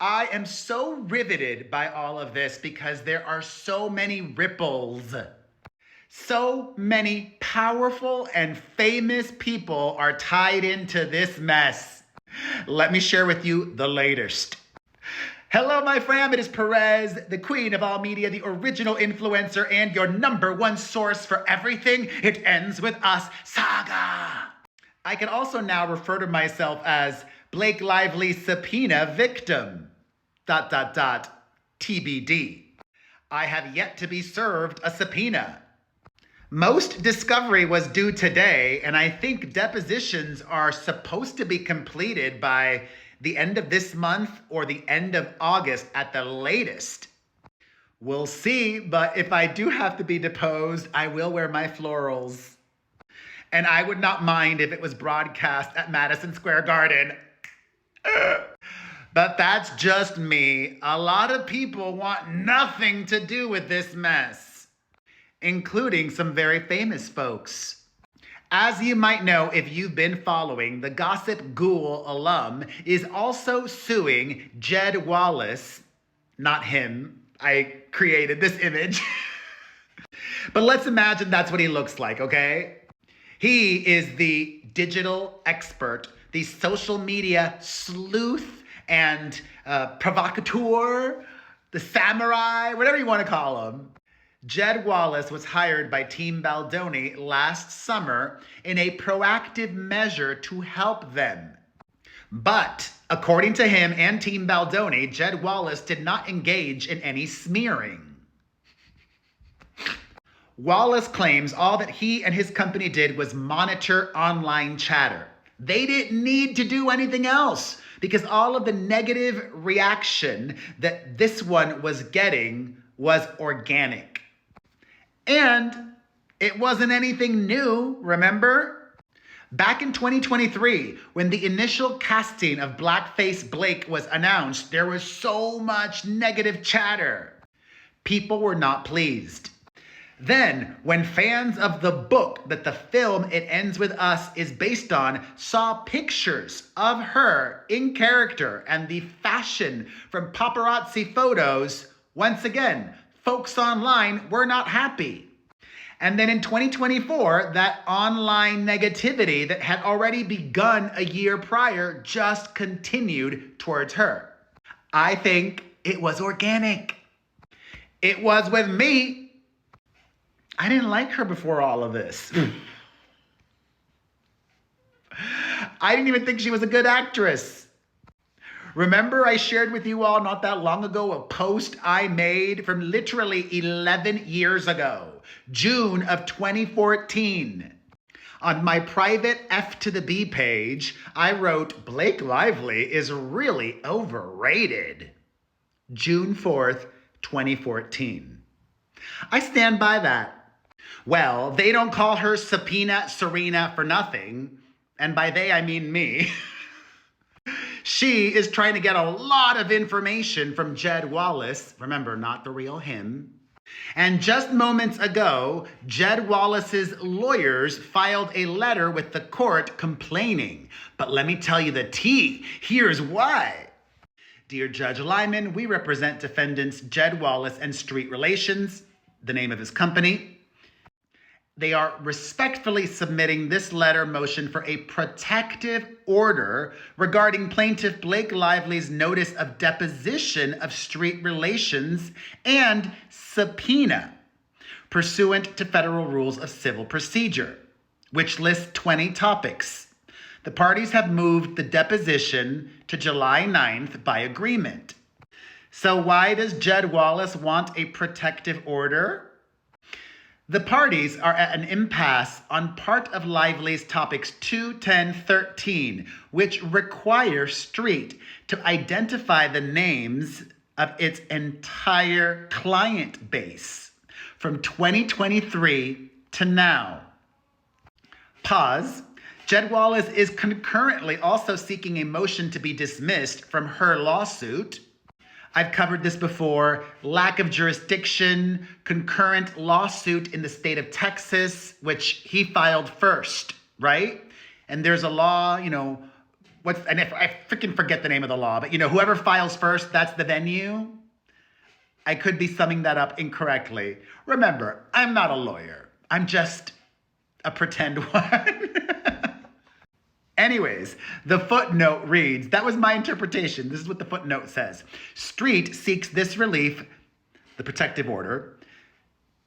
I am so riveted by all of this because there are so many ripples. So many powerful and famous people are tied into this mess. Let me share with you the latest. Hello, my fam. It is Perez, the queen of all media, the original influencer, and your number one source for everything It Ends With Us saga. I can also now refer to myself as Blake Lively subpoena victim. ... TBD. I have yet to be served a subpoena. Most discovery was due today, and I think depositions are supposed to be completed by the end of this month or the end of August at the latest. We'll see, but if I do have to be deposed, I will wear my florals. And I would not mind if it was broadcast at Madison Square Garden. But that's just me. A lot of people want nothing to do with this mess, including some very famous folks. As you might know if you've been following, the Gossip Ghoul alum is also suing Jed Wallace. Not him. I created this image. But let's imagine that's what he looks like, okay? He is the digital expert, the social media sleuth and provocateur, the samurai, whatever you want to call him. Jed Wallace was hired by Team Baldoni last summer in a proactive measure to help them. But according to him and Team Baldoni, Jed Wallace did not engage in any smearing. Wallace claims all that he and his company did was monitor online chatter. They didn't need to do anything else because all of the negative reaction that this one was getting was organic. And it wasn't anything new, remember? Back in 2023, when the initial casting of Blackface Blake was announced, there was so much negative chatter. People were not pleased. Then, when fans of the book that the film It Ends With Us is based on saw pictures of her in character and the fashion from paparazzi photos, once again, folks online were not happy. And then in 2024, that online negativity that had already begun a year prior just continued towards her. I think it was organic. It was with me. I didn't like her before all of this. I didn't even think she was a good actress. Remember I shared with you all not that long ago a post I made from literally 11 years ago, June of 2014. On my private F to the B page, I wrote, Blake Lively is really overrated. June 4th, 2014. I stand by that. Well, they don't call her Subpoena Serena for nothing. And by they, I mean me. She is trying to get a lot of information from Jed Wallace. Remember, not the real him. And just moments ago, Jed Wallace's lawyers filed a letter with the court complaining. But let me tell you the tea. Here's why. Dear Judge Lyman, we represent defendants Jed Wallace and Street Relations, the name of his company. They are respectfully submitting this letter motion for a protective order regarding plaintiff Blake Lively's notice of deposition of Street Relations and subpoena pursuant to federal rules of civil procedure, which lists 20 topics. The parties have moved the deposition to July 9th by agreement. So why does Jed Wallace want a protective order? The parties are at an impasse on part of Lively's topics 2, 10, 13, which require Street to identify the names of its entire client base from 2023 to now. Pause. Jed Wallace is concurrently also seeking a motion to be dismissed from her lawsuit. I've covered this before. Lack of jurisdiction, concurrent lawsuit in the state of Texas, which he filed first, right? And there's a law, and if I freaking forget the name of the law, but whoever files first, that's the venue. I could be summing that up incorrectly. Remember, I'm not a lawyer. I'm just a pretend one. Anyways, the footnote reads, that was my interpretation. This is what the footnote says. Street seeks this relief, the protective order,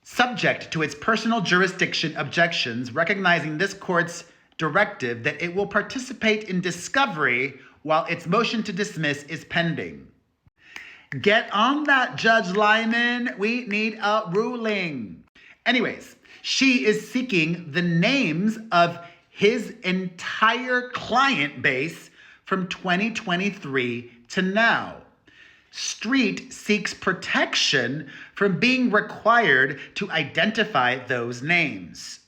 subject to its personal jurisdiction objections, recognizing this court's directive that it will participate in discovery while its motion to dismiss is pending. Get on that, Judge Lyman. We need a ruling. Anyways, she is seeking the names of his entire client base from 2023 to now. Street seeks protection from being required to identify those names.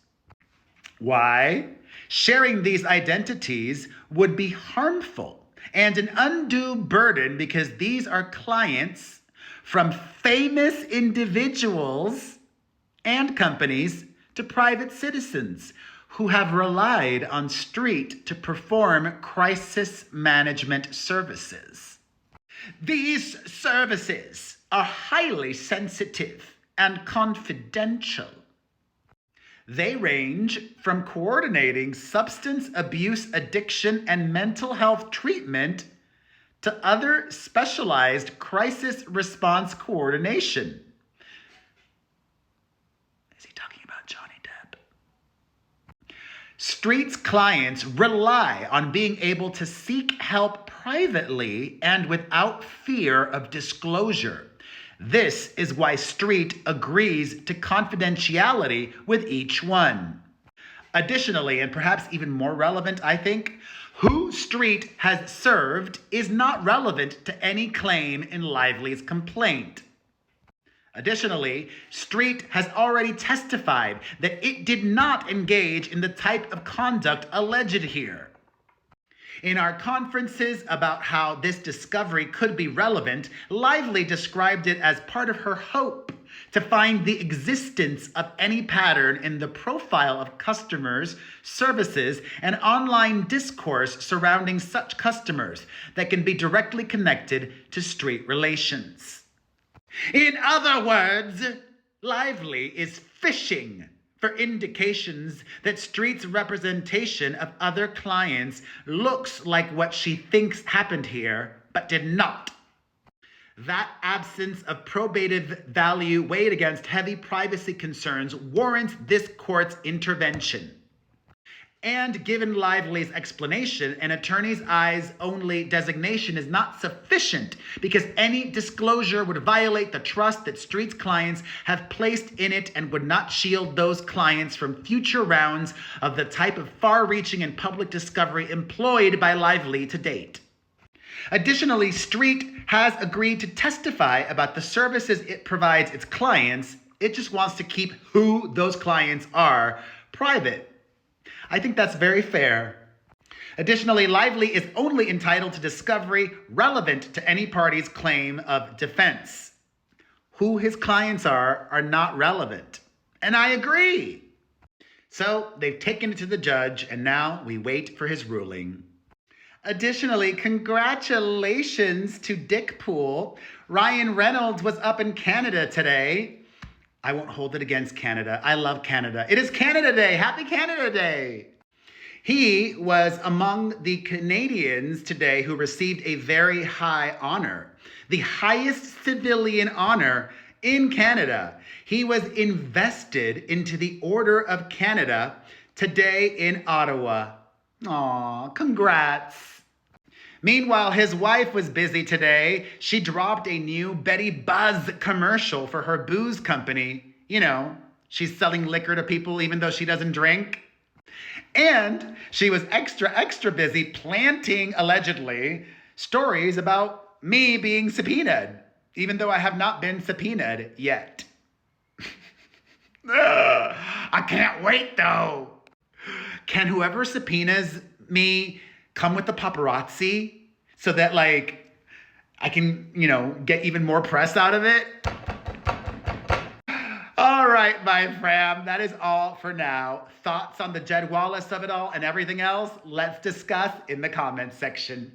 Why? Sharing these identities would be harmful and an undue burden because these are clients from famous individuals and companies to private citizens who have relied on Street to perform crisis management services. These services are highly sensitive and confidential. They range from coordinating substance abuse, addiction, and mental health treatment to other specialized crisis response coordination. Is he talking about Johnny Depp? Street's clients rely on being able to seek help privately and without fear of disclosure. This is why Street agrees to confidentiality with each one. Additionally, and perhaps even more relevant, I think, who Street has served is not relevant to any claim in Lively's complaint. Additionally, Street has already testified that it did not engage in the type of conduct alleged here. In our conferences about how this discovery could be relevant, Lively described it as part of her hope to find the existence of any pattern in the profile of customers, services, and online discourse surrounding such customers that can be directly connected to Street relations. In other words, Lively is fishing for indications that Street's representation of other clients looks like what she thinks happened here, but did not. That absence of probative value weighed against heavy privacy concerns warrants this court's intervention. And given Lively's explanation, an attorney's eyes only designation is not sufficient because any disclosure would violate the trust that Street's clients have placed in it and would not shield those clients from future rounds of the type of far-reaching and public discovery employed by Lively to date. Additionally, Street has agreed to testify about the services it provides its clients. It just wants to keep who those clients are private. I think that's very fair. Additionally, Lively is only entitled to discovery relevant to any party's claim of defense. Who his clients are not relevant. And I agree. So they've taken it to the judge, and now we wait for his ruling. Additionally, congratulations to Dickpool. Ryan Reynolds was up in Canada today. I won't hold it against Canada. I love Canada. It is Canada Day. Happy Canada Day. He was among the Canadians today who received a very high honor, the highest civilian honor in Canada. He was invested into the Order of Canada today in Ottawa. Aw, congrats. Meanwhile, his wife was busy today. She dropped a new Betty Buzz commercial for her booze company. You know, she's selling liquor to people even though she doesn't drink. And she was extra busy planting, allegedly, stories about me being subpoenaed, even though I have not been subpoenaed yet. I can't wait, though. Can whoever subpoenas me come with the paparazzi so that, like, I can, get even more press out of it? All right. right, my fam, that is all for now. Thoughts on the Jed Wallace of it all and everything else? Let's discuss in the comments section.